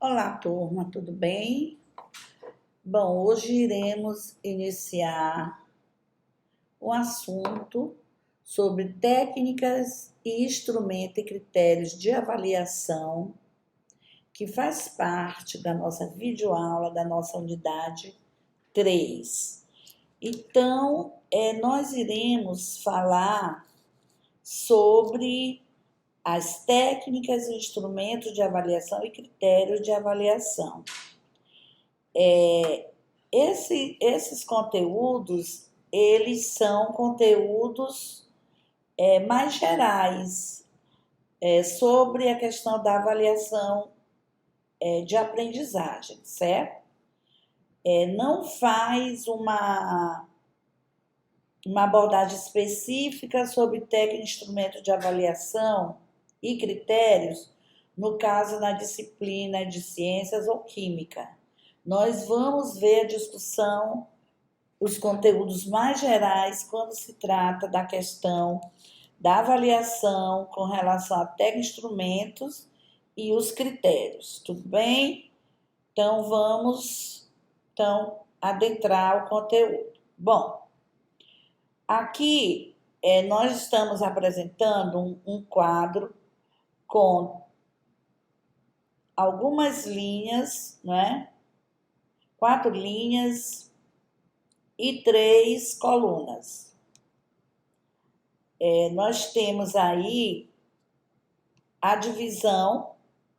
Olá, turma, tudo bem? Bom, hoje iremos iniciar um assunto sobre técnicas e instrumentos e critérios de avaliação que faz parte da nossa videoaula da nossa unidade 3. Então, nós iremos falar sobre as técnicas e instrumentos de avaliação e critérios de avaliação. Esses conteúdos, eles são conteúdos mais gerais sobre a questão da avaliação de aprendizagem, certo? Não faz uma abordagem específica sobre técnica e instrumento de avaliação e critérios, no caso na disciplina de ciências ou química. Nós vamos ver a discussão, os conteúdos mais gerais quando se trata da questão da avaliação com relação a técnica, instrumentos e os critérios, tudo bem? Então vamos adentrar o conteúdo. Bom, aqui nós estamos apresentando um quadro com algumas linhas, né? 4 linhas e 3 colunas. Nós temos aí a divisão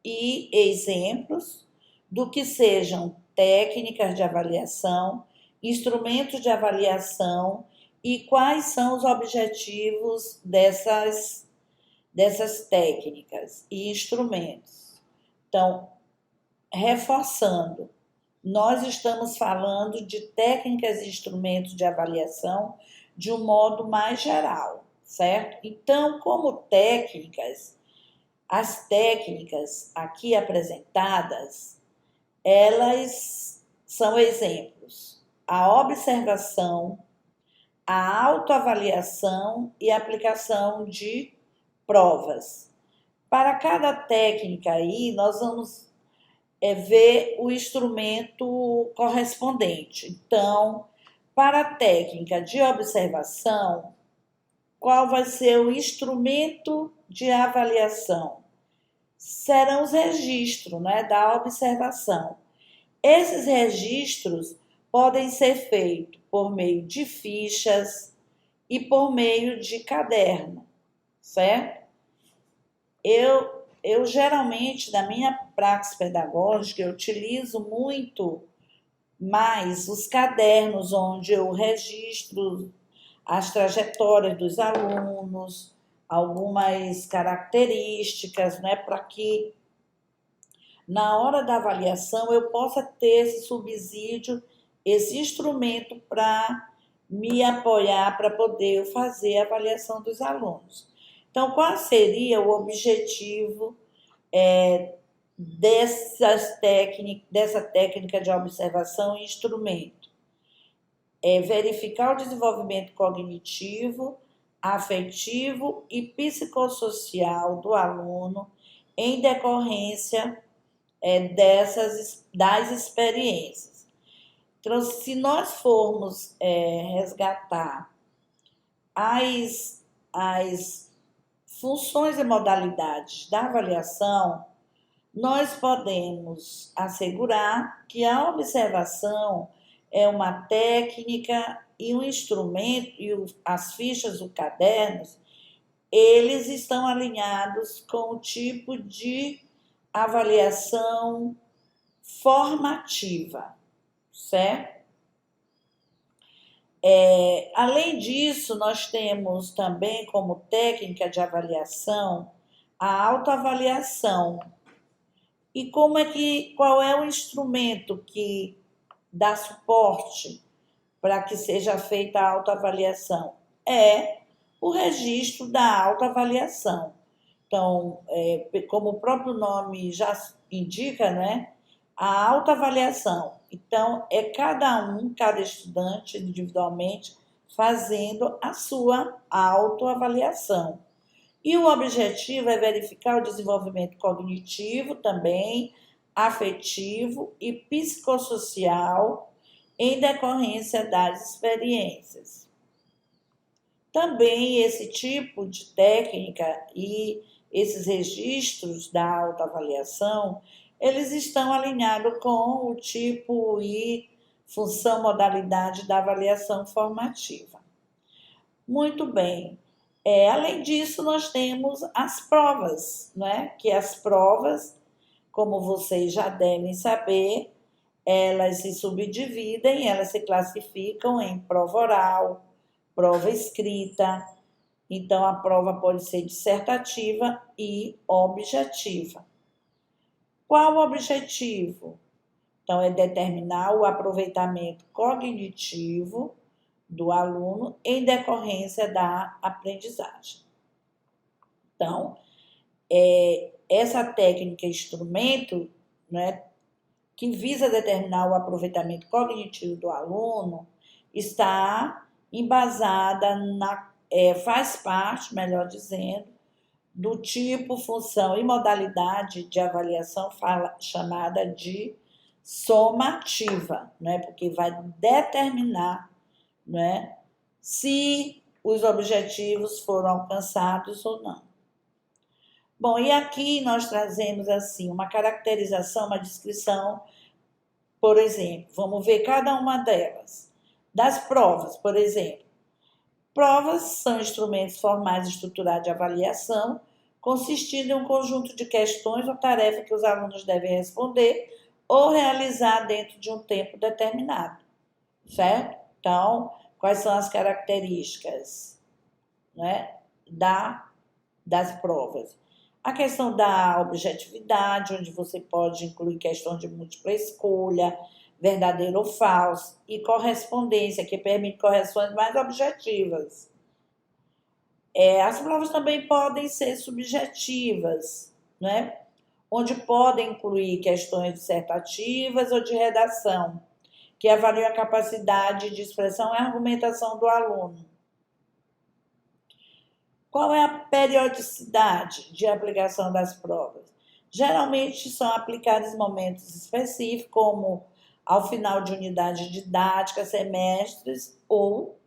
e exemplos do que sejam técnicas de avaliação, instrumentos de avaliação e quais são os objetivos dessas técnicas e instrumentos. Então, reforçando, nós estamos falando de técnicas e instrumentos de avaliação de um modo mais geral, certo? Então, como técnicas, as técnicas aqui apresentadas, elas são exemplos: a observação, a autoavaliação e a aplicação de provas. Para cada técnica aí, nós vamos ver o instrumento correspondente. Então, para a técnica de observação, qual vai ser o instrumento de avaliação? Serão os registros, né, da observação. Esses registros podem ser feitos por meio de fichas e por meio de caderno, certo? Eu geralmente, na minha praxis pedagógica, eu utilizo muito mais os cadernos, onde eu registro as trajetórias dos alunos, algumas características, né, para que na hora da avaliação eu possa ter esse subsídio, esse instrumento para me apoiar para poder fazer a avaliação dos alunos. Então, qual seria o objetivo dessa técnica de observação e instrumento? Verificar o desenvolvimento cognitivo, afetivo e psicossocial do aluno em decorrência das experiências. Então, se nós formos resgatar as funções e modalidades da avaliação, nós podemos assegurar que a observação é uma técnica e um instrumento, e as fichas, os cadernos, eles estão alinhados com o tipo de avaliação formativa, certo? Além disso, nós temos também como técnica de avaliação a autoavaliação. E qual é o instrumento que dá suporte para que seja feita a autoavaliação? É o registro da autoavaliação. Então, como o próprio nome já indica, né? A autoavaliação. Então, cada estudante individualmente fazendo a sua autoavaliação. E o objetivo é verificar o desenvolvimento cognitivo também, afetivo e psicossocial em decorrência das experiências. Também esse tipo de técnica e esses registros da autoavaliação, eles estão alinhados com o tipo e função, modalidade da avaliação formativa. Muito bem. Além disso, nós temos as provas, né? Que as provas, como vocês já devem saber, elas se subdividem, elas se classificam em prova oral, prova escrita. Então, a prova pode ser dissertativa e objetiva. Qual o objetivo? Então, é determinar o aproveitamento cognitivo do aluno em decorrência da aprendizagem. Então, essa técnica instrumento, né, que visa determinar o aproveitamento cognitivo do aluno, está embasada faz parte, melhor dizendo, do tipo, função e modalidade de avaliação chamada de somativa, né? Porque vai determinar, né, se os objetivos foram alcançados ou não. Bom, e aqui nós trazemos assim uma caracterização, uma descrição, por exemplo, vamos ver cada uma delas. Das provas, por exemplo. Provas são instrumentos formais estruturados de avaliação, consistindo em um conjunto de questões ou tarefas que os alunos devem responder ou realizar dentro de um tempo determinado, certo? Então, quais são as características, né, das provas? A questão da objetividade, onde você pode incluir questão de múltipla escolha, verdadeiro ou falso, e correspondência, que permite correções mais objetivas. As provas também podem ser subjetivas, né? Onde podem incluir questões dissertativas ou de redação, que avaliam a capacidade de expressão e argumentação do aluno. Qual é a periodicidade de aplicação das provas? Geralmente são aplicadas em momentos específicos, como ao final de unidade didática, semestres ou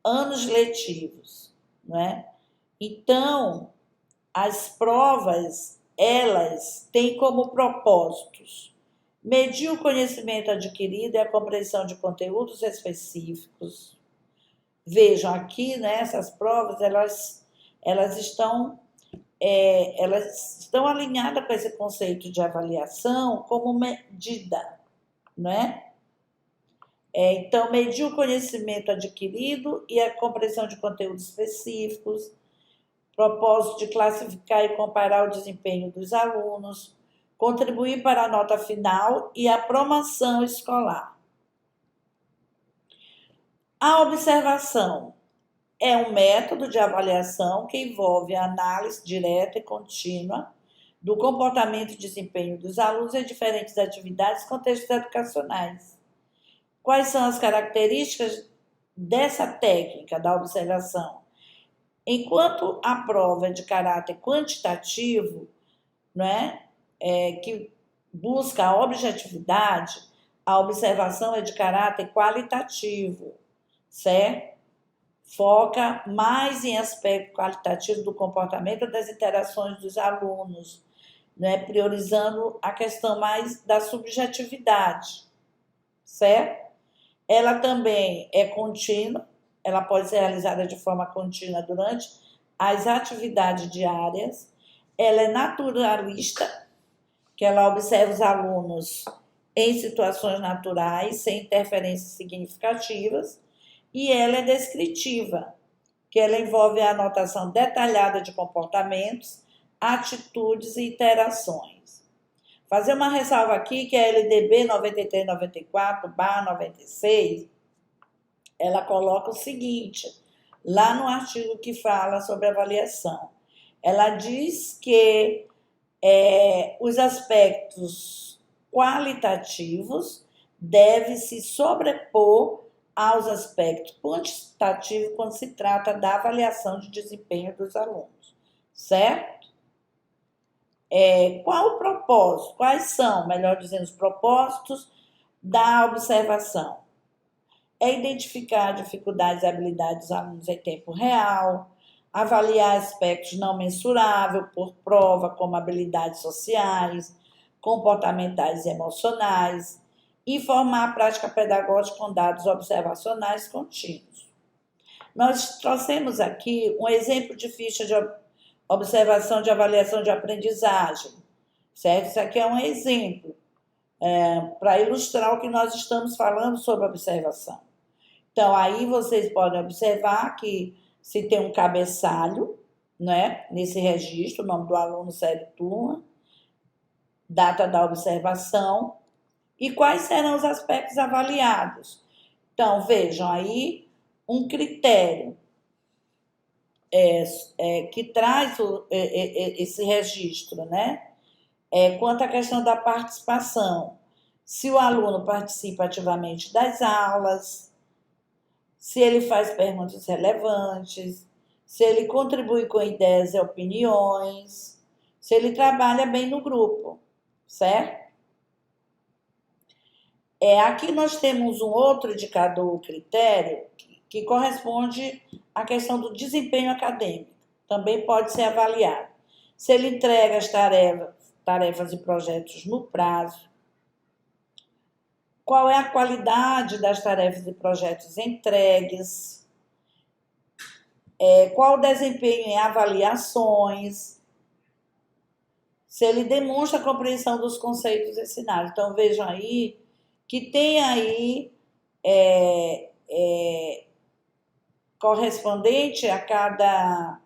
anos letivos, né? Então, as provas, elas têm como propósitos medir o conhecimento adquirido e a compreensão de conteúdos específicos. Vejam aqui, né, essas provas, elas estão alinhadas com esse conceito de avaliação como medida, né? Então, medir o conhecimento adquirido e a compreensão de conteúdos específicos, propósito de classificar e comparar o desempenho dos alunos, contribuir para a nota final e a promoção escolar. A observação é um método de avaliação que envolve a análise direta e contínua do comportamento e desempenho dos alunos em diferentes atividades e contextos educacionais. Quais são as características dessa técnica da observação? Enquanto a prova é de caráter quantitativo, né, que busca a objetividade, a observação é de caráter qualitativo, certo? Foca mais em aspecto qualitativo do comportamento das interações dos alunos, né, priorizando a questão mais da subjetividade, certo? Ela também é contínua, ela pode ser realizada de forma contínua durante as atividades diárias. Ela é naturalista, que ela observa os alunos em situações naturais, sem interferências significativas. E ela é descritiva, que ela envolve a anotação detalhada de comportamentos, atitudes e interações. Fazer uma ressalva aqui que a LDB 9394/96, ela coloca o seguinte, lá no artigo que fala sobre avaliação. Ela diz que os aspectos qualitativos devem se sobrepor aos aspectos quantitativos quando se trata da avaliação de desempenho dos alunos, certo? Qual o propósito? Quais são, melhor dizendo, os propósitos da observação? É identificar dificuldades e habilidades dos alunos em tempo real, avaliar aspectos não mensuráveis por prova, como habilidades sociais, comportamentais e emocionais, informar a prática pedagógica com dados observacionais contínuos. Nós trouxemos aqui um exemplo de ficha de observação de avaliação de aprendizagem, certo? Isso aqui é um exemplo para ilustrar o que nós estamos falando sobre observação. Então, aí vocês podem observar que se tem um cabeçalho, né, nesse registro, o nome do aluno, série, turma, data da observação e quais serão os aspectos avaliados. Então, vejam aí um critério que traz esse registro, né? Quanto à questão da participação, se o aluno participa ativamente das aulas, se ele faz perguntas relevantes, se ele contribui com ideias e opiniões, se ele trabalha bem no grupo, certo? Aqui nós temos um outro indicador, critério, que corresponde à questão do desempenho acadêmico. Também pode ser avaliado. Se ele entrega as tarefas e projetos no prazo, qual é a qualidade das tarefas e projetos entregues, qual o desempenho em avaliações, se ele demonstra a compreensão dos conceitos ensinados. Então, vejam aí que tem aí correspondente a cada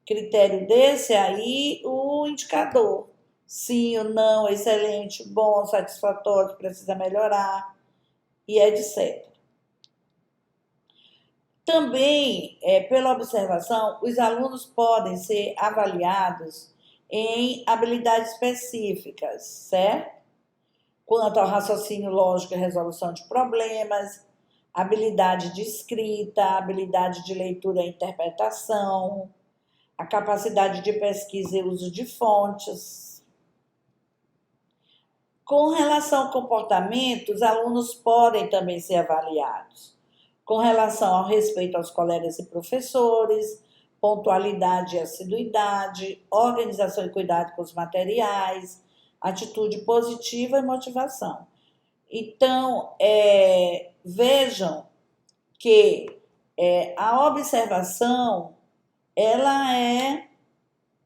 critério desse aí o indicador. Sim ou não, excelente, bom, satisfatório, precisa melhorar e etc. Também, pela observação, os alunos podem ser avaliados em habilidades específicas, certo? Quanto ao raciocínio lógico e resolução de problemas, habilidade de escrita, habilidade de leitura e interpretação, a capacidade de pesquisa e uso de fontes. Com relação ao comportamento, os alunos podem também ser avaliados. Com relação ao respeito aos colegas e professores, pontualidade e assiduidade, organização e cuidado com os materiais, atitude positiva e motivação. Então, vejam que a observação, ela é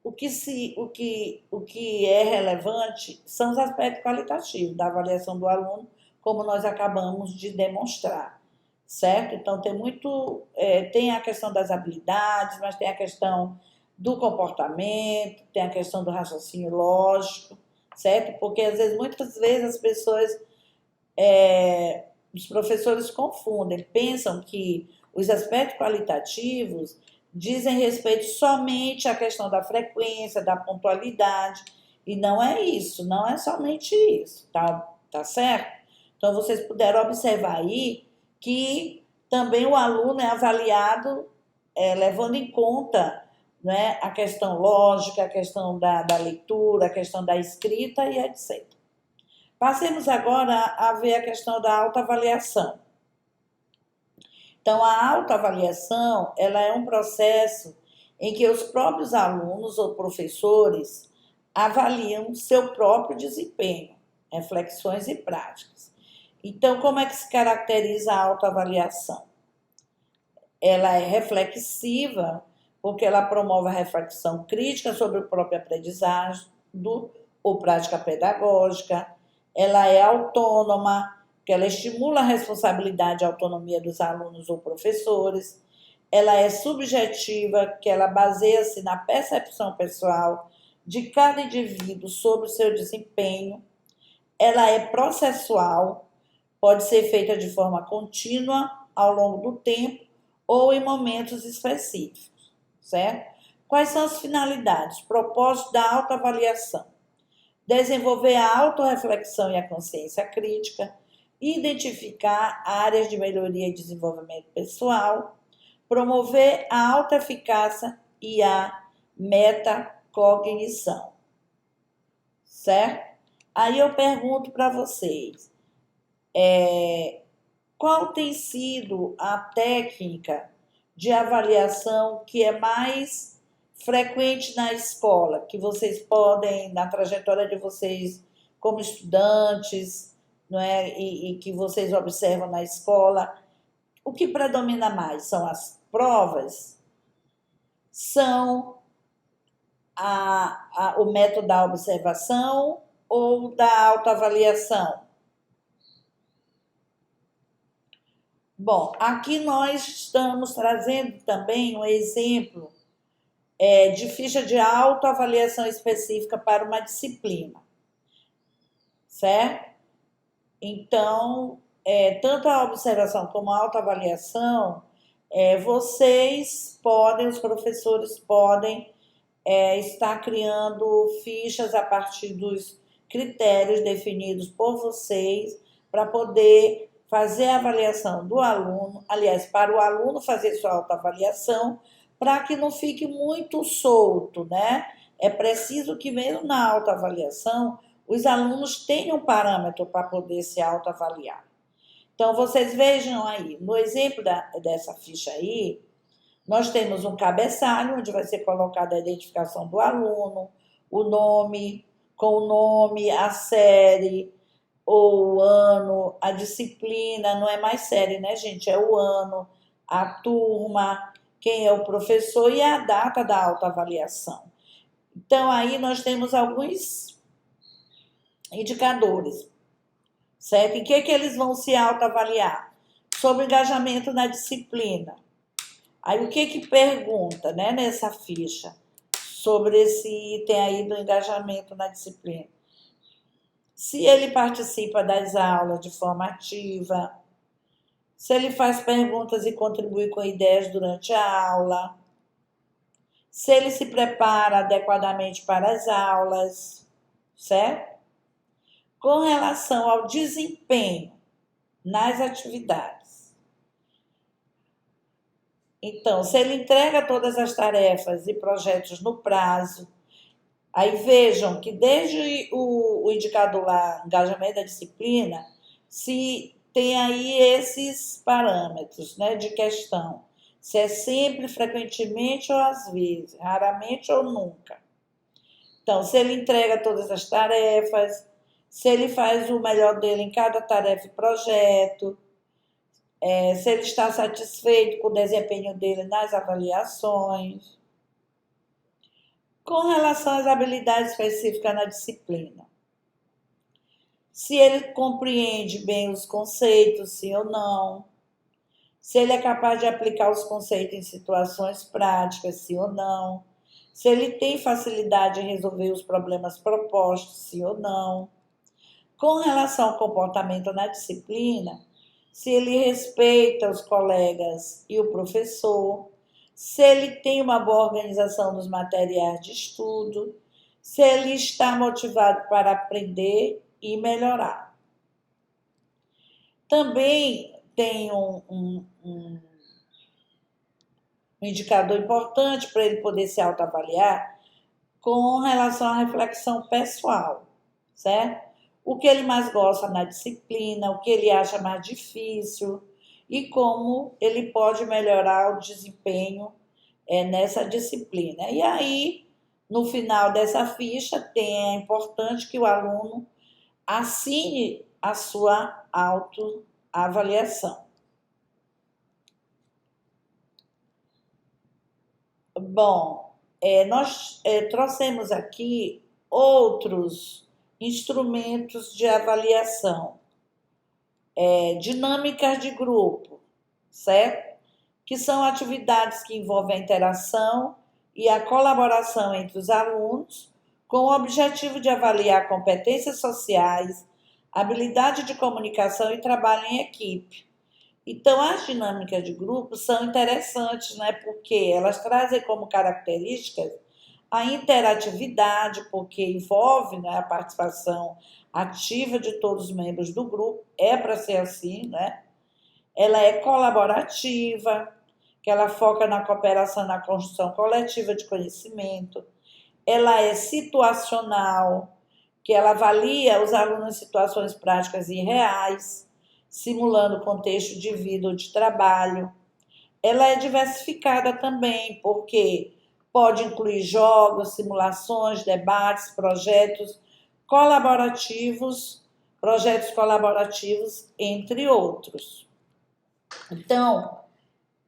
o que é relevante são os aspectos qualitativos da avaliação do aluno, como nós acabamos de demonstrar, certo? Então, tem a questão das habilidades, mas tem a questão do comportamento, tem a questão do raciocínio lógico, certo? Porque, muitas vezes, as pessoas, os professores confundem, pensam que os aspectos qualitativos dizem respeito somente à questão da frequência, da pontualidade, e não é isso, não é somente isso, tá certo? Então, vocês puderam observar aí que também o aluno é avaliado levando em conta, né, a questão lógica, a questão da leitura, a questão da escrita e etc. Passemos agora a ver a questão da autoavaliação. Então, a autoavaliação, ela é um processo em que os próprios alunos ou professores avaliam seu próprio desempenho, reflexões e práticas. Então, como é que se caracteriza a autoavaliação? Ela é reflexiva, porque ela promove a reflexão crítica sobre o próprio aprendizagem ou prática pedagógica. Ela é autônoma, que ela estimula a responsabilidade e a autonomia dos alunos ou professores. Ela é subjetiva, que ela baseia-se na percepção pessoal de cada indivíduo sobre o seu desempenho. Ela é processual, pode ser feita de forma contínua ao longo do tempo ou em momentos específicos, certo? Quais são as finalidades, propósitos da autoavaliação? Desenvolver a autorreflexão e a consciência crítica, identificar áreas de melhoria e desenvolvimento pessoal, promover a autoeficácia e a metacognição. certo? Aí eu pergunto para vocês, qual tem sido a técnica de avaliação que é mais frequente na escola, que vocês podem, na trajetória de vocês como estudantes, não é? E que vocês observam na escola, o que predomina mais? São as provas? São o método da observação ou da autoavaliação? Bom, aqui nós estamos trazendo também um exemplo de ficha de autoavaliação específica para uma disciplina, certo? Então, tanto a observação como a autoavaliação, vocês podem, os professores podem estar criando fichas a partir dos critérios definidos por vocês para poder fazer a avaliação do aluno, aliás, para o aluno fazer sua autoavaliação, para que não fique muito solto, né? É preciso que mesmo na autoavaliação os alunos tenham um parâmetro para poder se autoavaliar. Então, vocês vejam aí, no exemplo dessa ficha aí, nós temos um cabeçalho, onde vai ser colocada a identificação do aluno, o nome, com o nome, a série, ou o ano, a disciplina, não é mais série, né, gente? É o ano, a turma, quem é o professor e a data da autoavaliação. Então, aí nós temos alguns indicadores, certo? Em que eles vão se autoavaliar? Sobre o engajamento na disciplina. Aí, o que pergunta, né, nessa ficha? Sobre esse item aí do engajamento na disciplina. Se ele participa das aulas de forma ativa, se ele faz perguntas e contribui com ideias durante a aula, se ele se prepara adequadamente para as aulas, certo? Com relação ao desempenho nas atividades. Então, se ele entrega todas as tarefas e projetos no prazo, aí vejam que desde o indicador lá, engajamento da disciplina, se tem aí esses parâmetros, né, de questão. Se é sempre, frequentemente ou às vezes, raramente ou nunca. Então, se ele entrega todas as tarefas, se ele faz o melhor dele em cada tarefa e projeto, se ele está satisfeito com o desempenho dele nas avaliações. Com relação às habilidades específicas na disciplina, se ele compreende bem os conceitos, sim ou não, se ele é capaz de aplicar os conceitos em situações práticas, sim ou não, se ele tem facilidade em resolver os problemas propostos, sim ou não. Com relação ao comportamento na disciplina, se ele respeita os colegas e o professor, se ele tem uma boa organização dos materiais de estudo, se ele está motivado para aprender e melhorar. Também tem um indicador importante para ele poder se autoavaliar com relação à reflexão pessoal, certo? O que ele mais gosta na disciplina, o que ele acha mais difícil e como ele pode melhorar o desempenho nessa disciplina. E aí, no final dessa ficha, é importante que o aluno assine a sua autoavaliação. Bom, nós trouxemos aqui outros instrumentos de avaliação, dinâmicas de grupo, certo? Que são atividades que envolvem a interação e a colaboração entre os alunos, com o objetivo de avaliar competências sociais, habilidade de comunicação e trabalho em equipe. Então, as dinâmicas de grupo são interessantes, né? Porque elas trazem como características a interatividade, porque envolve, né, a participação ativa de todos os membros do grupo, é para ser assim, né? Ela é colaborativa, que ela foca na cooperação, na construção coletiva de conhecimento. Ela é situacional, que ela avalia os alunos em situações práticas e reais, simulando contexto de vida ou de trabalho. Ela é diversificada também, porque pode incluir jogos, simulações, debates, projetos colaborativos, entre outros. Então,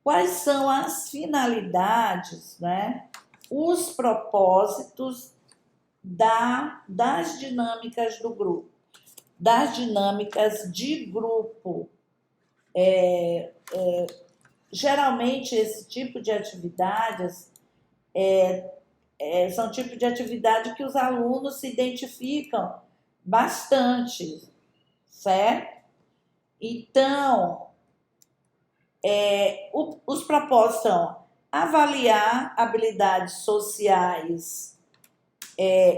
quais são as finalidades, né? Os propósitos das dinâmicas do grupo, das dinâmicas de grupo. Geralmente, esse tipo de atividades são tipo de atividade que os alunos se identificam bastante, certo? Então, os propósitos são avaliar habilidades sociais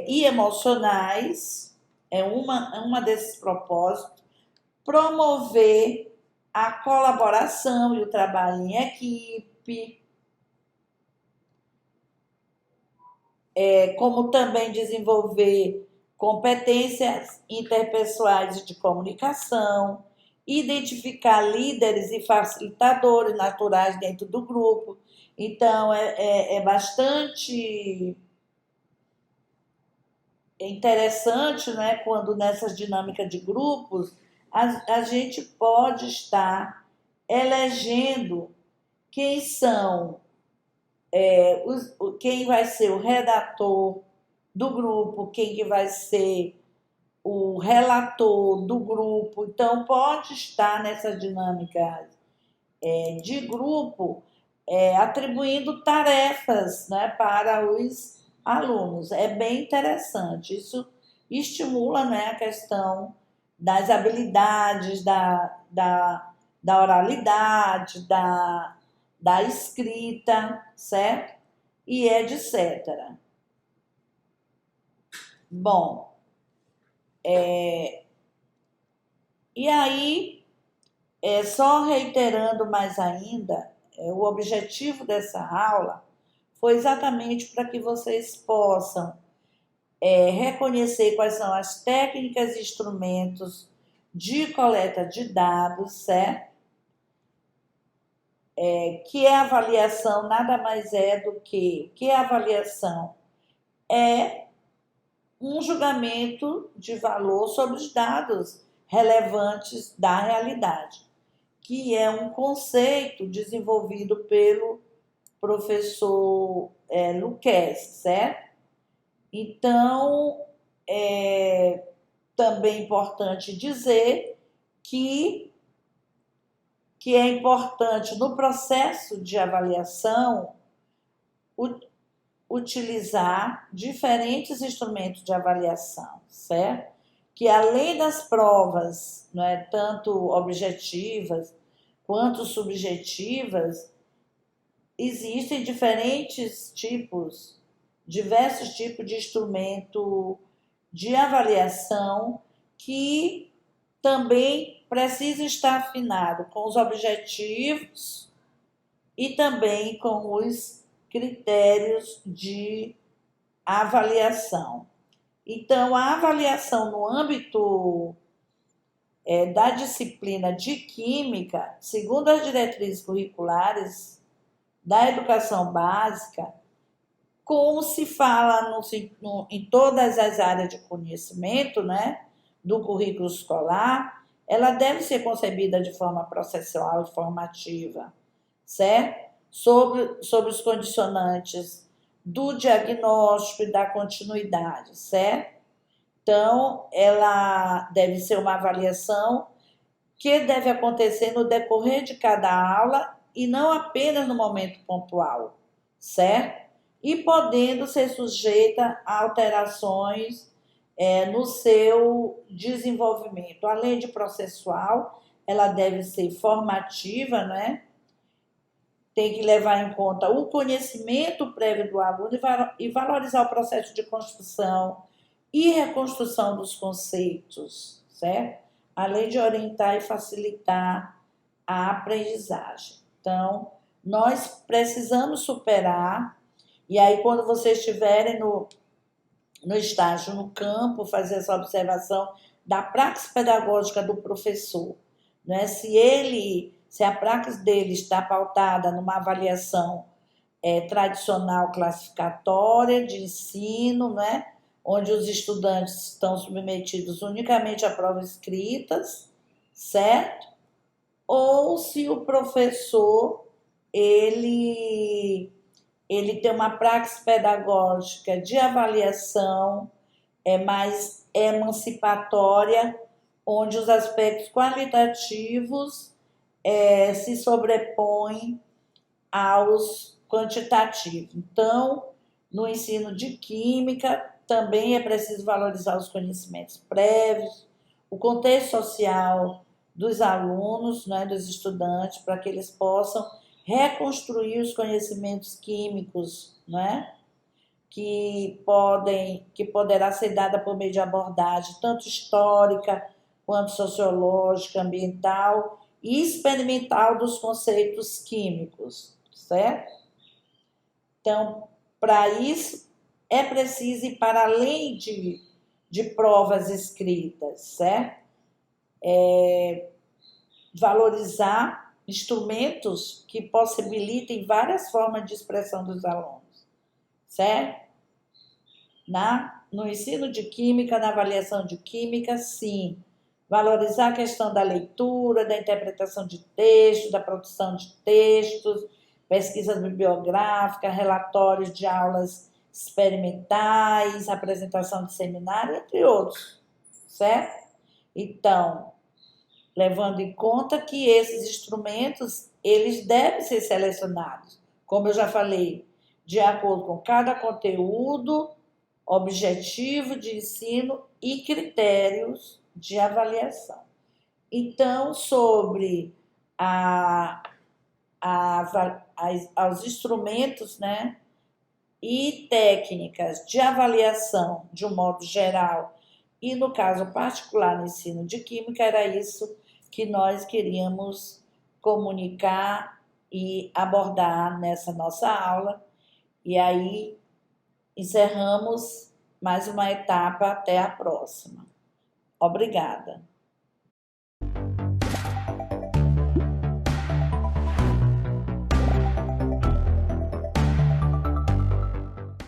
e emocionais, uma desses propósitos, promover a colaboração e o trabalho em equipe, como também desenvolver competências interpessoais e de comunicação, identificar líderes e facilitadores naturais dentro do grupo. Então, é bastante interessante, né, quando nessas dinâmicas de grupos, a gente pode estar elegendo quem são, quem vai ser o redator do grupo, quem que vai ser o relator do grupo. Então, pode estar nessa dinâmica de grupo, atribuindo tarefas, né, para os alunos. É bem interessante. Isso estimula, né, a questão das habilidades, da oralidade, da escrita, certo? E etc. Bom, e aí, só reiterando mais ainda, o objetivo dessa aula foi exatamente para que vocês possam reconhecer quais são as técnicas e instrumentos de coleta de dados, certo? Que a avaliação nada mais é do que a avaliação é um julgamento de valor sobre os dados relevantes da realidade, que é um conceito desenvolvido pelo professor Luquezzi, certo? Então, é também importante dizer que é importante no processo de avaliação utilizar diferentes instrumentos de avaliação, certo? Que além das provas, né, tanto objetivas quanto subjetivas, existem diversos tipos de instrumento de avaliação que também precisa estar afinado com os objetivos e também com os critérios de avaliação. Então, a avaliação no âmbito da disciplina de Química, segundo as diretrizes curriculares da educação básica, como se fala em todas as áreas de conhecimento, né, do currículo escolar, ela deve ser concebida de forma processual e formativa, certo? Sobre os condicionantes do diagnóstico e da continuidade, certo? Então, ela deve ser uma avaliação que deve acontecer no decorrer de cada aula e não apenas no momento pontual, certo? E podendo ser sujeita a alterações no seu desenvolvimento. Além de processual, ela deve ser formativa, né? Tem que levar em conta o conhecimento prévio do aluno e valorizar o processo de construção e reconstrução dos conceitos, certo? Além de orientar e facilitar a aprendizagem. Então, nós precisamos superar, e aí quando vocês estiverem no estágio no campo, fazer essa observação da praxis pedagógica do professor, né? Se a praxis dele está pautada numa avaliação tradicional classificatória de ensino, né? Onde os estudantes estão submetidos unicamente a provas escritas, certo? Ou se o professor ele, ele tem uma praxis pedagógica de avaliação mais emancipatória, onde os aspectos qualitativos se sobrepõem aos quantitativos. Então, no ensino de química, também é preciso valorizar os conhecimentos prévios, o contexto social dos alunos, né, dos estudantes, para que eles possam reconstruir os conhecimentos químicos, né, que poderá ser dada por meio de abordagem tanto histórica quanto sociológica, ambiental e experimental dos conceitos químicos, certo? Então, para isso, é preciso ir para além de provas escritas, certo? Valorizar instrumentos que possibilitem várias formas de expressão dos alunos, certo? No ensino de química, na avaliação de química, sim. Valorizar a questão da leitura, da interpretação de textos, da produção de textos, pesquisas bibliográficas, relatórios de aulas experimentais, apresentação de seminário, entre outros, certo? Então, levando em conta que esses instrumentos, eles devem ser selecionados, como eu já falei, de acordo com cada conteúdo, objetivo de ensino e critérios de avaliação. Então, sobre aos instrumentos, né, e técnicas de avaliação de um modo geral, e no caso particular no ensino de química, era isso que nós queríamos comunicar e abordar nessa nossa aula. E aí encerramos mais uma etapa, até a próxima. Obrigada.